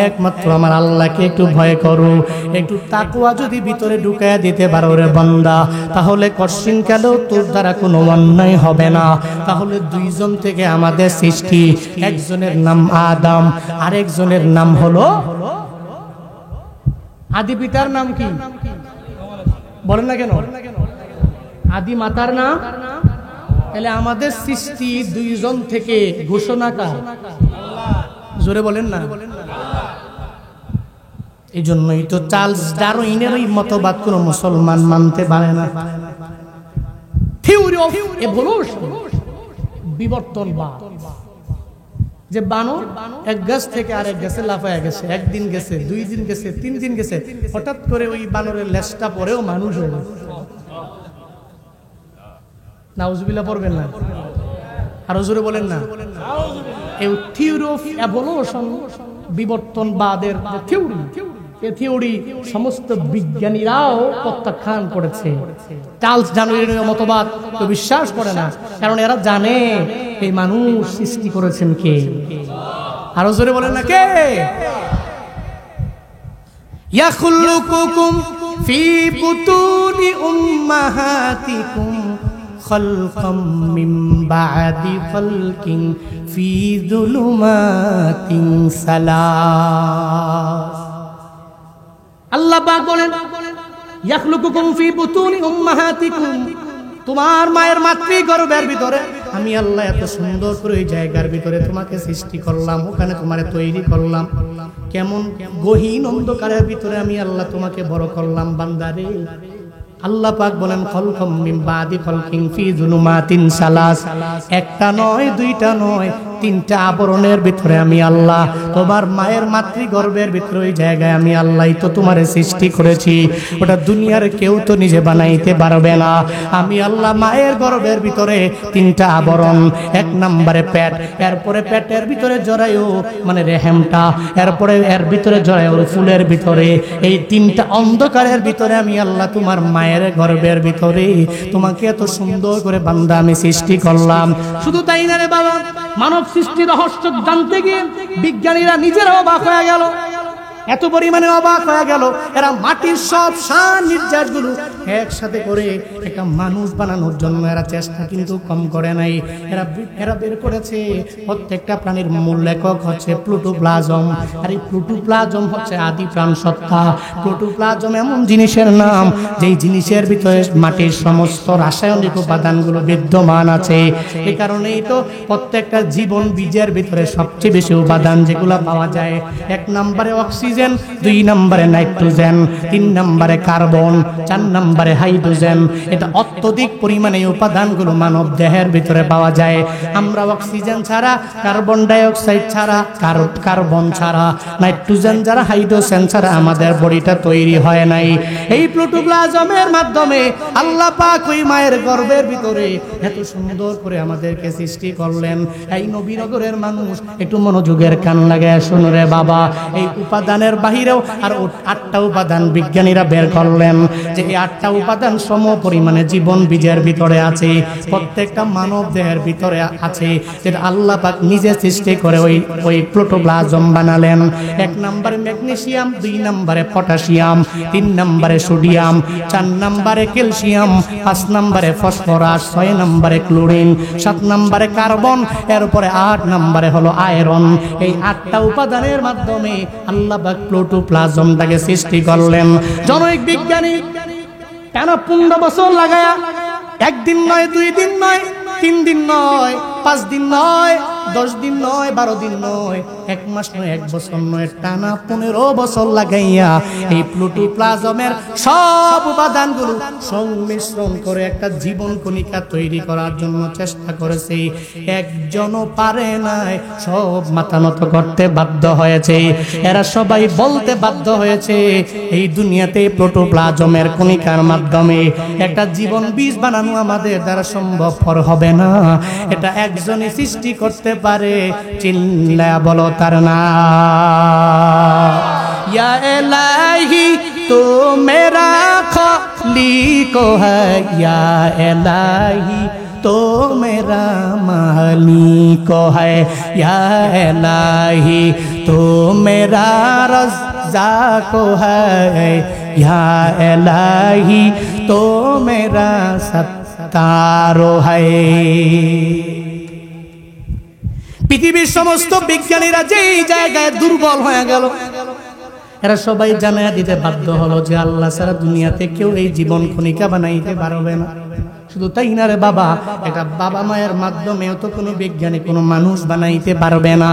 Speaker 1: একমাত্র আমার আল্লাহকে একটু ভয় করো। একটু তাকওয়া যদি ভিতরে ঢুকায়া দিতে পারো রে বান্দা, তাহলে কঠিন কালেও তোর দ্বারা কোনো অন্যায় হবে না। তাহলে দুইজন থেকে আমাদের সৃষ্টি, একজনের নাম আদম, আরেকজনের নাম হলো আদি। পিতার নাম কি বলেন না কেন? আদি মাতার নাম। তাহলে আমাদের সৃষ্টি দুইজন থেকে, ঘোষণা কার? জোরে বলেন না। এই জন্যই তো চার্লস ডারউইনের ওই মতবাদ কোন মুসলমান মানতে পারে না। থিওরি অফ এভলিউশন, বিবর্তনবাদ, যে বানর এক গাছ থেকে আরেক গাছে লাফায়া গেছে, একদিন গেছে, 2 দিন গেছে, 3 দিন গেছে, হঠাৎ করে ওই বানরের লেজটা পরেও মানুষ হয়ে গেছে। নাউজুবিল্লাহ পড়বেন না, আরো জোরে বলেন না। এই থিওরি অফ এভলিউশন, বিবর্তনবাদের যে থিওরি, এই থিওরি সমস্ত বিজ্ঞানীরাও প্রত্যাখ্যান করেছে। চার্লস ডারউইনের মতবাদ তো বিশ্বাস করে না, কারণ এরা জানে এই মানুষ সৃষ্টি করেছেন কে। আরো জোরে বলেন না, কে? ইয়াখলুকুকুম ফি বুতুনি উম্মাহাতিকুম খালকাম মিন বাদি খালকিন ফি যুলুমাতিন সালাস। আল্লাহ পাক বলেন, ইয়াখলুকুকুম ফি বুতুনি উম্মাহাতিকুম, তোমার মায়ের মাতৃগর্ভের ভিতরে আমি আল্লাহ এত সুন্দর করে ওই জায়গার ভিতরে তোমাকে সৃষ্টি করলাম, ওখানে তোমারে তৈরি করলাম। কেমন গহীন অন্ধকারের ভিতরে আমি আল্লাহ তোমাকে বড় করলাম বান্দারে। আল্লাহ পাক বলেন, খলকম মিন বাদি খলকিন ফি যুলুমাতিন সালাস। একটা নয়, দুইটা নয়, 3টা আবরণের ভিতরে আমি আল্লাহ তোমার মায়ের মাতৃগর্ভের ভিতরে ওই জায়গায় আমি আল্লাহই তো তোমার সৃষ্টি করেছি। ওটা দুনিয়ার কেউ তো নিজে বানাইতে পারবে না। আমি আল্লাহ মায়ের গর্ভের ভিতরে 3টা আবরণ। 1 নম্বরে পেট, এরপরে পেটের ভিতরে জরায়ু মানে রেহেমটা, এরপরে এর ভিতরে জরায়ুর ফুলের ভিতরে, এই 3টা অন্ধকারের ভিতরে আমি আল্লাহ তোমার মায়ের গর্ভের ভিতরে তোমাকে এত সুন্দর করে বান্দা আমি সৃষ্টি করলাম। শুধু তাই না রে বাবা, মানব সৃষ্টির রহস্য জানতে গিয়ে বিজ্ঞানীরা নিজেরাও অবাক হয়ে গেল। এত পরিমাণে অবাক হয়ে গেল, এরা মাটির সব সার নির্যাসগুলো একসাথে করে একটা মানুষ বানানোর জন্য এরা চেষ্টা কিন্তু কম করে নাই। এরা বের করেছে প্রত্যেকটা প্রাণীর মূল লেখক হচ্ছে প্রোটোপ্লাজম। আর এই প্রোটোপ্লাজম হচ্ছে আদি প্রাণ সত্তা। প্রোটোপ্লাজম এমন জিনিসের নাম যেই জিনিসের ভিতরে মাটির সমস্ত রাসায়নিক উপাদানগুলো বিদ্যমান আছে। এই কারণেই তো প্রত্যেকটা জীবন বীজের ভিতরে সবচেয়ে বেশি উপাদান যেগুলো পাওয়া যায়, 1 নম্বরে অক্সিজেন, 2 নম্বরে নাইট্রোজেন, 3 নম্বরে কার্বন, 4 নম্বরে হাইড্রোজেন। এটা অত্যধিক পরিমাণে উপাদানগুলো মানব দেহের ভিতরে পাওয়া যায়। আমরা অক্সিজেন ছাড়া, কার্বন ডাইঅক্সাইড ছাড়া, কার্বন ছাড়া, নাইট্রোজেন ছাড়া, হাইড্রোজেন ছাড়া আমাদের বডিটা তৈরি হয় নাই। এই প্রোটোপ্লাজমের মাধ্যমে আল্লাহ পাক ওই মায়ের গর্ভের ভিতরে এত সুন্দর করে আমাদেরকে সৃষ্টি করলেন। এই নবীনগরের মানুষ একটু মনোযোগের কান লাগায় শুনো রে বাবা। এই উপাদানের বাহিরেও আর 8টা উপাদান বিজ্ঞানীরা বের করলেন, যে এই 8টা উপাদান সম পরিমাণে জীবন বীজের ভিতরে আছে, প্রত্যেকটা মানব দেহের ভিতরে আছে, যেটা আল্লাহ পাক নিজে সৃষ্টি করে ওই প্রোটোপ্লাজম বানালেন। 1 নম্বরে ম্যাগনেসিয়াম, 2 নম্বরে পটাশিয়াম, 3 নম্বরে সোডিয়াম, 4 নম্বরে ক্যালসিয়াম, 5 নম্বরে ফসফরাস, 6 নম্বরে ক্লোরিন, 7 নম্বরে কার্বন, এরপরে 8 নম্বরে হলো আয়রন। এই 8টা উপাদানের মাধ্যমে আল্লাহ পাক পাক প্রোটোপ্লাজমটাকে সৃষ্টি করলেন। জনৈক বিজ্ঞানী টানা 15 বছর লাগায়া, একদিন নয়, 2 দিন নয়, 3 দিন নয়, 5 দিন নয়, 10 দিন নয়, 12 দিন নয়, 1 মাস নয়, 1 বছর নয়, টানা 15 বছর লাগাইয়া এই প্রোটোপ্লাজমের সব উপাদানগুলো সংমিশ্রণ করে একটা জীবন কণিকা তৈরি করার জন্য চেষ্টা করেছে। একজনও পারে নাই, সব মাথা নত করতে বাধ্য হয়েছে। এরা সবাই বলতে বাধ্য হয়েছে এই দুনিয়াতে প্রোটোপ্লাজমের কণিকার মাধ্যমে একটা জীবন বীজ বানানো আমাদের দ্বারা সম্ভবপর হবে না, এটা একজনই সৃষ্টি করতে পারে। চিল্লায়া বলো তার নাম। ইয়া ইলাহি তো মেরা খালিক হ্যায়, ইয়া ইলাহি तो मेरा मालिक है, या इलाही तो मेरा रज़्ज़ाक़ है, या इलाही तो मेरा सत्तार है। পৃথিবীর সমস্ত বিজ্ঞানীরা যেই জায়গায় দুর্বল হয়ে গেল, এরা সবাই জানায়া দিতে বাধ্য হলো যে আল্লাহ ছাড়া দুনিয়াতে কেউ এই জীবন কণিকা বানাইতে পারবে না। শুধু তাই না রে বাবা, এটা বাবা মায়ের মাধ্যমেও তো কোনো বিজ্ঞানী কোনো মানুষ বানাইতে পারবে না।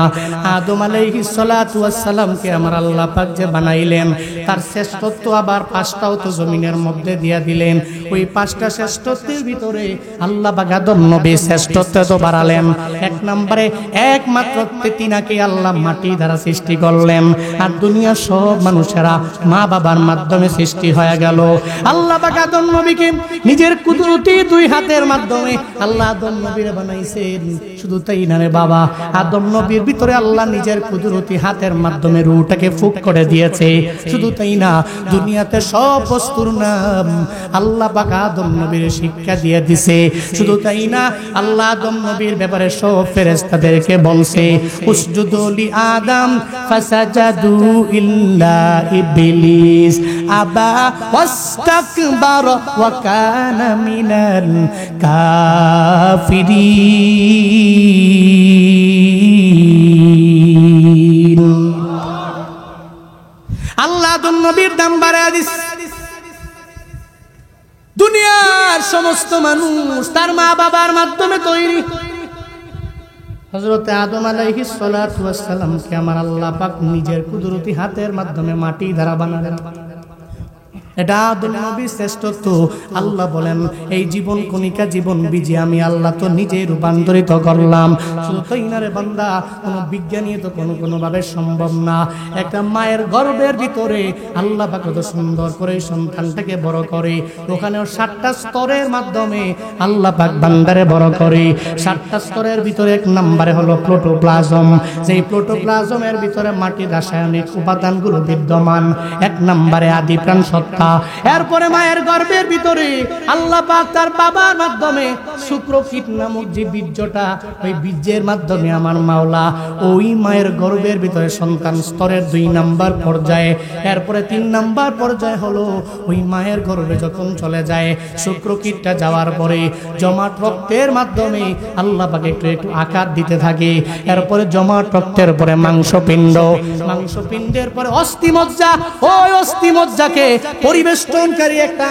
Speaker 1: আদম আলাইহিস সালাতু ওয়াস সালামকে আমার আল্লাহ পাক যে বানাইলেন, তার শ্রেষ্ঠত্ব আবার 5টাও তো জমিনের মধ্যে দিয়া দিলেন। ওই 5টা শ্রেষ্ঠত্বের ভিতরে আল্লাহ পাক আদম নবীর শ্রেষ্ঠত্ব তো বাড়ালেন। 1 নম্বরে একমাত্র তিনাকে আল্লাহ মাটি দ্বারা সৃষ্টি করলেন, আর দুনিয়ার সব মানুষেরা মা বাবার মাধ্যমে সৃষ্টি হয়ে গেল। আল্লাহ পাক আদম নবীকে নিজের কুদরতি 2 হাতের মাধ্যমে আল্লাহ আদম নবীর বানাইছেন। শুধু তাই না রে বাবা, আদম নবীর ভিতরে আল্লাহ নিজের কুদরতি হাতের মাধ্যমে রূহটাকে ফুঁক করে দিয়েছে। শুধু তাই না, দুনিয়াতে সব বস্তুর নাম আল্লাহ পাক আদম নবীর শিক্ষা দিয়ে দিছে। শুধু তাই না, আল্লাহ আদম নবীর ব্যাপারে সব ফেরেশতাদেরকে বলছে, উসজুদু লি আদম ফাসাজাদু ইল্লা ইবলিস আবা ওয়াস্তাকবারা ওয়া কানা মিনাল কাফিরিন। আল্লাহ আদম নবীর দাম বাড়ায় দিছে। দুনিয়ার সমস্ত মানুষ তার মা বাবার মাধ্যমে তৈরি। হযরত আদম আলাইহিস সালাতু ওয়াস সালামকে আমার আল্লাহ পাক নিজের কুদরতি হাতের মাধ্যমে মাটি দ্বারা বানালেন। এটা আদম নবীর শ্রেষ্ঠত্ব। আল্লাহ বলেন, এই জীবন কণিকা জীবন বীজে আমি আল্লাহ তো নিজে রূপান্তরিত করলাম। শুধু তাই না রে বান্দা, কোনো বিজ্ঞানী তো কোনো ভাবে সম্ভব না। একটা মায়ের গর্ভের ভিতরে আল্লাহ পাক কত সুন্দর করে সন্তানটাকে বড় করে। ওখানেও 7টা স্তরের মাধ্যমে আল্লাহ পাক বান্দারে বড় করে। 7টা স্তরের ভিতরে 1 নম্বরে হলো প্রোটোপ্লাজম। যেই প্রোটোপ্লাজমের ভিতরে মাটির রাসায়নিক উপাদানগুলো বিদ্যমান। 1 নম্বরে আদি প্রাণ সত্তা। এরপরে মায়ের গর্ভের ভিতরে আল্লাহ পাক তার বাবার মাধ্যমে শুক্রকীট নামক যে বীর্যটা, ওই বীর্যের মাধ্যমে আমার মাওলা ওই মায়ের গর্ভের ভিতরে সন্তান স্তরের 2 নাম্বার পর্যায়ে। এরপরে 3 নাম্বার পর্যায়ে হলো ওই মায়ের গর্ভে যখন চলে যায়, শুক্রকীটটা যাওয়ার পরে জমাট রক্তের মাধ্যমে আল্লাহ পাক একটু আকার দিতে থাকে। এরপরে জমাট রক্তের পরে মাংসপিণ্ড, মাংসপিণ্ডের পরে অস্থিমজ্জা। ওই অস্থিমজ্জাকে পরিবেষ্টনকারী একটা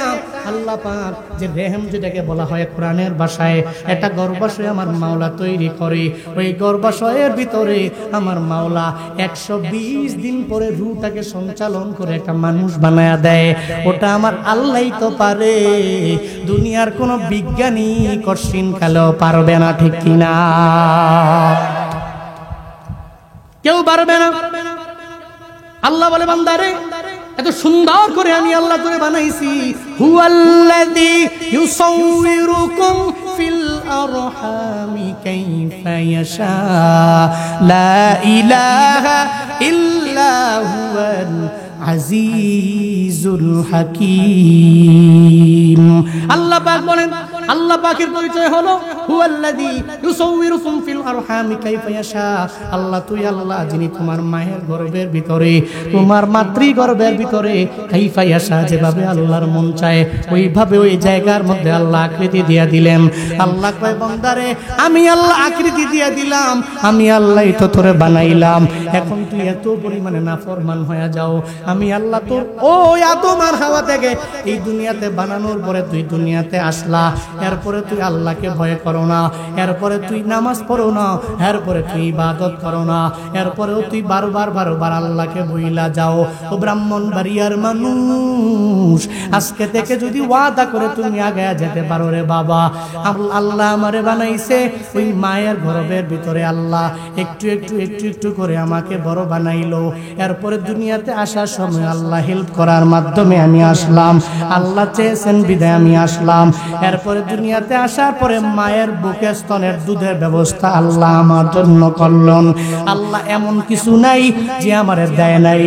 Speaker 1: আল্লাহ পাক যে রেহেম যেটাকে বলা হয় কোরআনের ভাষায়, একটা গর্ভাশয় আমার মাওলা তৈরি করে। ওই গর্ভাশয়ের ভিতরে আমার মাওলা 120 দিন পরে রূহটাকে সঞ্চালন করে একটা মানুষ বানায়া দেয়। ওটা আমার আল্লাহই তো পারে, দুনিয়ার কোনো বিজ্ঞানী কঠিন কালেও পারবে না, ঠিক কিনা? কেউ পারবে না। আল্লাহ বলে, বান্দারে এত সুন্দর করে আমি আল্লাহ তোরে বানাইছি। হুয়াল্লাযী ইউসাউবিরুকুম ফিল আরহামি কাইফা ইয়াশা লা ইলাহা ইল্লা হুয়াল আজিজুল হাকীম। আল্লাহ পাক বলেন, আল্লাহ পাকের পরিচয় হলো হুয়াল্লাযী ইউসাউবিরুকুম ফিল আরহামি কাইফা ইয়াশা। আল্লাহ তুই আল্লাহ যিনি তোমার মায়ের গর্ভের ভিতরে, তোমার মাতৃগর্ভের ভিতরে কাইফা ইয়াশা যেভাবে আল্লাহর মন চায় ওইভাবে ওই জায়গার মধ্যে আল্লাহ আকৃতি দিয়ে দিলেন। আল্লাহ কয় বান্দারে আমি আল্লাহ আকৃতি দিয়ে দিলাম, আমি আল্লাহই তো তোরে বানাইলাম, এখন তুই এত পরিমাণে নাফরমান হয়ে যাও। আমি আল্লাহ তোর ওই আদম আর হাওয়া থেকে এই দুনিয়াতে বানানোর পরে তুই দুনিয়াতে আসলা, এরপরে তুই আল্লাহকে ভয় করো না, এরপরে তুই নামাজ পড়ো না, এরপরে তুই ইবাদত করো না, এরপরেও তুই বারবার আল্লাহকে ভুইলা যাও। ও ব্রাহ্মণবাড়িয়ার মানুষ, আজকে থেকে যদি ওয়াদা করে তুমি আগে যেতে পারো রে বাবা, আল্লাহ আমারে বানাইছে ওই মায়ের গর্ভের ভিতরে, আল্লাহ একটু একটু করে আমাকে বড় বানাইলো, এরপরে দুনিয়াতে আসার সময় আল্লাহ হেল্প করার মাধ্যমে আমি আসলাম, আল্লাহ চেয়েছেন বিদায় আমি আসলাম, এরপরে দুনিয়াতে আসার পরে মায়ের বুকে স্তনের দুধের ব্যবস্থা আল্লাহ আমার জন্য করলেন। আল্লাহ এমন কিছু নাই যে আমারে দেয় নাই,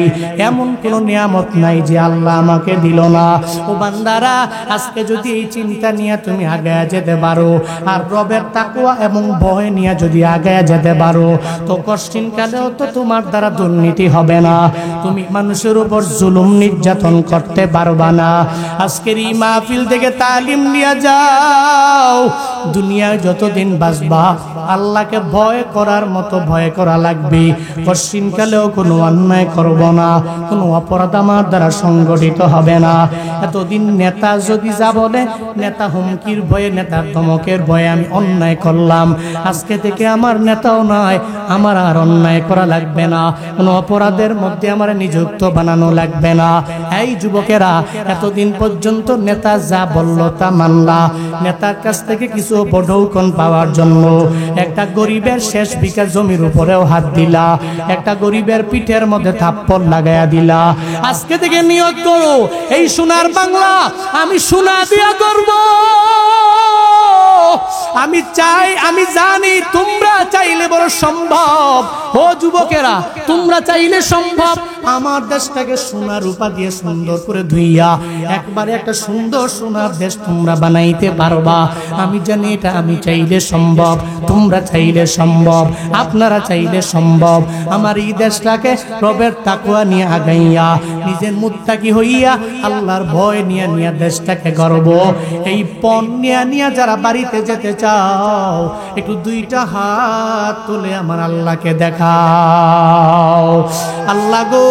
Speaker 1: এমন কোন নিয়ামত নাই যে আল্লাহ আমাকে দিল না। ও বান্দারা, আজকে যদি এই চিন্তা নিয়ে তুমি আগে যেতে পারো, আর রবের তাকওয়া এবং ভয় নিয়ে যদি আগে যেতে পারো, তো কঠিন কালেও তো তোমার দ্বারা দুর্নীতি হবে না, তুমি মানুষের উপর জুলুম নির্যাতন করতে পারবা না। আজকের এই মাহফিল থেকে তালিম নিয়ে যাও, দুনিয়ায় যতদিন বাঁচবা আল্লাহকে ভয় করার মতো ভয় করা লাগবে। কঠিন কালেও কোনো অন্যায় করব না, কোনো অপরাধ আমার দ্বারা সংগঠিত হবে না। এতদিন নেতা যদি যা বলে, নেতা হুমকির ভয়ে, নেতার ধমকের ভয়ে আমি অন্যায় করলাম, আজকে থেকে আমার নেতাও নয়, আমার আর অন্যায় করা লাগবে না, কোনো অপরাধের মধ্যে আমার নিযুক্ত বানানো লাগবে না। এই যুবকেরা, এতদিন পর্যন্ত নেতা যা বলল তা মানলা, নেতার কাছ থেকে কিছু উপঢৌকন পাওয়ার জন্য একটা গরিবের শেষ বিঘা জমির উপরেও হাত দিলা, একটা গরিবের পিঠের মধ্যে থাপ্পড় লাগাইয়া দিলা। আজকে থেকে নিয়ত করো, এই সোনার বাংলা আমি সোনা দিয়া করব। আমি চাই, আমি জানি তোমরা চাইলে বড় সম্ভব। ও যুবকেরা, তোমরা চাইলে সম্ভব। আমার দেশটাকে সোনা রূপা দিয়ে সুন্দর করে ধুইয়া একবারে একটা সুন্দর সোনার দেশ তোমরা বানাইতে পারবা। আমি জানি এটা আমি চাইলে সম্ভব, তোমরা চাইলে সম্ভব, আপনারা চাইলে সম্ভব। আমার এই দেশটাকে রবের তাকওয়া নিয়ে আগাইয়া, নিজের মুত্তাকি হইয়া, আল্লাহর ভয় নিয়ে নিয়ে দেশটাকে গর্ব। এই পণ নিয়ে যারা বাড়িতে যেতে চাও, একটু দুইটা হাত তুলে আমার আল্লাহকে দেখাও। আল্লাহ গো,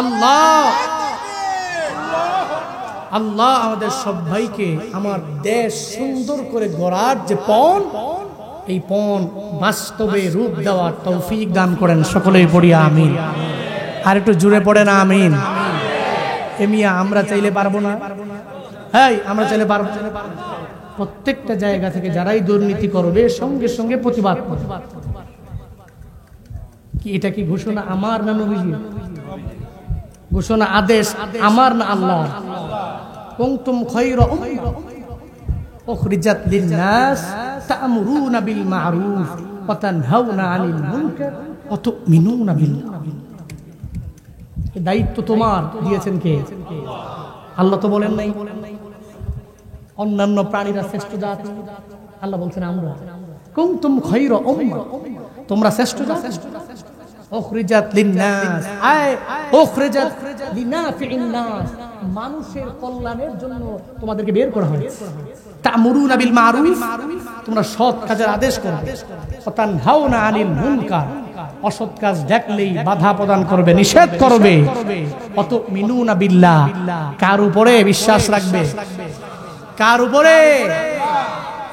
Speaker 1: আল্লাহ আল্লাহ আমাদের সবাইকে আমার দেশ সুন্দর করে গড়ার যে পণ, এই পণ বাস্তবে রূপ দেওয়ার তৌফিক দান করেন। সকলেই পড়ি আমিন। আর একটু জুড়ে পড়ে না আমিন। এমিয়া আমরা চাইলে পারবো না? হ্যাঁ, আমরা চাইলে পারবো। প্রত্যেকটা জায়গা থেকে যারাই দুর্নীতি করবে সঙ্গে সঙ্গে প্রতিবাদ। কি এটা কি ঘোষণা আমার না নবীজি? ঘোষণা আদেশ আমার না আল্লাহ? কুনতুম খায়রা উম্মাহ উখরিজাত লিন-নাস তা'মুরুনা বিল মা'রুফ ওয়া তানহাউনা আনিল মুনকার ওয়া তু'মিনুনা বিল্লাহ। এই দায়িত্ব তোমার দিয়েছেন কে? আল্লাহ তো বলেন নাই অন্যান্য প্রাণীরা শ্রেষ্ঠ জাতি, আল্লাহ বলছেন আমরা। কুনতুম খায়রা উম্মাহ, তোমরা শ্রেষ্ঠ জাতি। উখরিজাত লিন-নাস, আয় উখরিজাত লিনাফি'in নাস, মানুষের কল্যাণের জন্য তোমাদেরকে বের করা হয়েছে। তা'মুরুনা বিল মা'রুফ, তোমরা সৎ কাজের আদেশ করবে। ওয়া তানহাউনা আনিল মুনকার, অসৎ কাজ দেখলেই বাধা প্রদান করবে, নিষেধ করবে। ওয়া তু'মিনুনা বিল্লাহ, কার উপরে বিশ্বাস রাখবে? কার উপরে?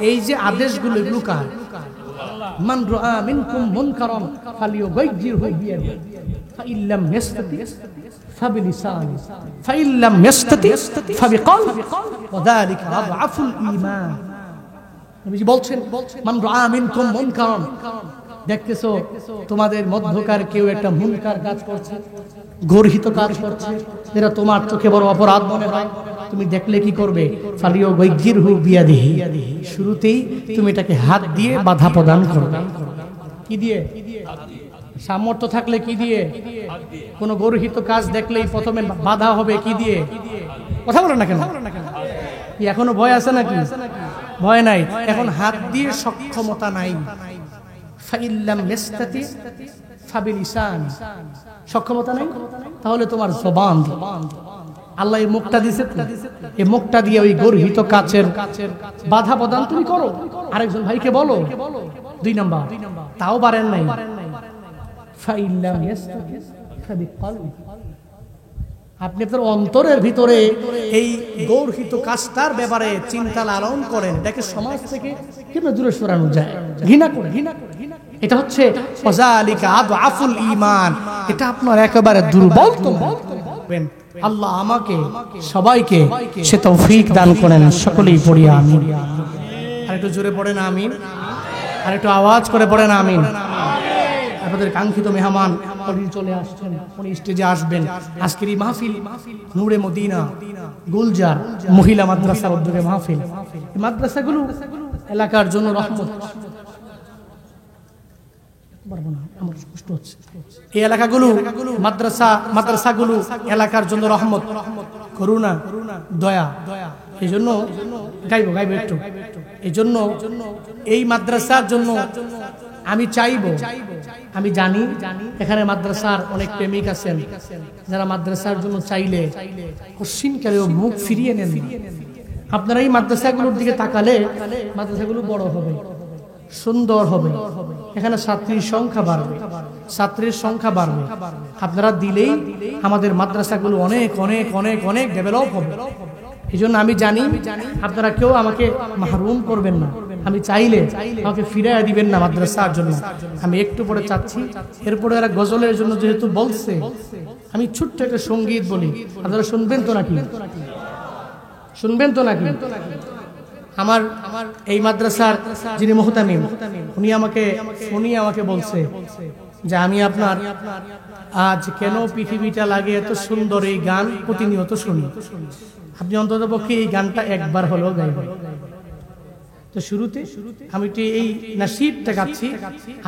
Speaker 1: এই যে আদেশগুলো, এগুলো কার? মান রাআ মিনকুম মুনকারান ফালিয়ুগাইয়িরহু বিয়াদিহি ফাইল্লাম ইয়াস্তাতি ফাবিলিসানি ফাইল্লাম ইয়াস্তাতি ফাবিকলবি ওয়া যালিকা আযআফুল ঈমান। নবীজি বলছেন মান রাআ মিনকুম মুনকারান, দেখতেছো তোমাদের মধ্যকার কেউ একটা মুনকার কাজ করছে, গর্হিত কাজ করছে, যেটা তোমার চোখে বড় অপরাধ মনে হয়, তুমি দেখলে কি করবে? ফালিও গায়্যিরহু বিয়াদিহি, শুরুতেই তুমি এটাকে হাত দিয়ে বাধা প্রদান করবে। কি দিয়ে? সামর্থ্য থাকলে কি দিয়ে? কোন গর্হিত কাজ দেখলেই প্রথমে বাধা হবে কি দিয়ে? কথা বলেন না কেন? এখনো ভয় আছে নাকি? ভয় নাই। এখন হাত দিয়ে সক্ষমতা নাই, ফাইল্লাম ইস্তাতি ফাবিলিসান, সক্ষমতা নাই, তাহলে তোমার জবান। আল্লাহ এই মুখটা দিয়েছে, এই মুখটা দিয়ে ওই গর্হিত কাজের বাধা প্রদান তুমি করো। আরেকজন ভাইকে বলো। 2 নাম্বার, তাও পারেন নাই, ফাইল্লাম ইস্তাতি ফাবিকলবি, আপনি আপনার অন্তরের ভিতরে এই গর্হিত কাজটার ব্যাপারে চিন্তা লালন করেন, দেখে সমাজ থেকে কেন দূরে সরানো যায়, ঘৃণা করে। এটা হচ্ছে ওয়াজালিকা আদআফুল ঈমান, এটা আপনার একেবারে দুর্বল। আল্লাহ আমাকে সবাইকে সে তৌফিক দান করেন। সকলেই পড়ি আমিন। আর একটু জোরে পড়েন আমিন, আর একটু আওয়াজ করে পড়েন আমিন। আপনাদের কাঙ্ক্ষিত মেহমান উনি চলে আসছেন, উনি স্টেজে আসবেন। আজকের এই মাহফিল নূরে মদিনা গুলজার মহিলা মাদ্রাসার উদ্যোগে মাহফিল। এই মাদ্রাসাগুলো এলাকার জন্য রহমত। আমার কষ্ট হচ্ছে। এই এলাকাগুলো মাদ্রাসাগুলো এলাকার জন্য রহমত, করুণা, দয়া। এই জন্য গাইব একটু। এই জন্য এই মাদ্রাসার জন্য আমি চাইব, আমি জানি এখানে মাদ্রাসার অনেক প্রেমিক আছেন যারা মাদ্রাসার জন্য চাইলে কশিনকালেও মুখ ফিরিয়ে নেন। আপনারা এই মাদ্রাসাগুলোর দিকে তাকালে মাদ্রাসাগুলো বড় হবে, সুন্দর হবে, এখানে ছাত্রীর সংখ্যা বাড়বে। আপনারা দিলেই আমাদের মাদ্রাসাগুলো অনেক অনেক অনেক অনেক ডেভেলপ হবে। এই জন্য আমি জানি আপনারা কেউ আমাকে মাহরুম করবেন না। আমি চাইলে আমাকে ফিরিয়ে দিবেন না মাদ্রাসার জন্য। আমি একটু পরে চাচ্ছি, এরপরে এরা গজলের জন্য যেহেতু বলছে, আমি ছোট্ট একটা সঙ্গীত বলি, আপনারা শুনবেন তো নাকি? আমার এই মাদ্রাসার যিনি মুহতামিম, উনি আমাকে বলছে যে আমি আপনার আজ কেন পৃথিবীটা লাগে এত সুন্দর এই গান প্রতিনিয়ত শুনি, আপনি অন্তত পক্ষে এই গানটা একবার হলেও গাইবেন। তো শুরুতে আমি এই নাশিদটা গাচ্ছি,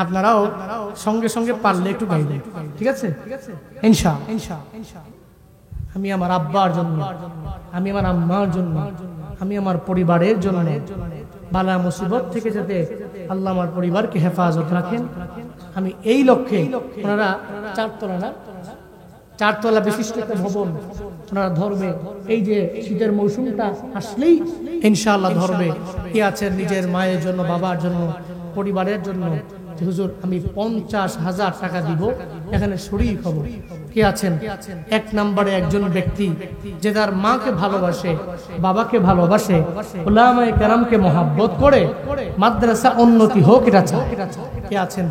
Speaker 1: আপনারাও সঙ্গে সঙ্গে পারলে একটু গাইবেন, ঠিক আছে? ইনশাআল্লাহ। আমি আমার আব্বার জন্য, আমি আমার আম্মার জন্য, আমি আমার পরিবারের জন্য, বালা মুসিবত থেকে যাতে আল্লাহ আমার পরিবারকে হেফাজত রাখেন, আমি এই লক্ষ্যে ওনারা চারতলা বিশিষ্ট একটা ভবন ওনারা ধরবে। এই যে শীতের মৌসুমটা আসলেই ইনশাআল্লাহ ধরবে। কি আছেন নিজের মায়ের জন্য, বাবার জন্য, পরিবারের জন্য, হুজুর আমি 50,000 টাকা দিব, এখানে শরীক হব। কে আছেন? 1 নম্বরে একজন ব্যক্তি যে তার মাকে ভালোবাসে, বাবাকে ভালোবাসে, উলামায়ে কেরামকে মহব্বত করে মাদ্রাসা উন্নতি হোক, এটা চায়। কে আছেন?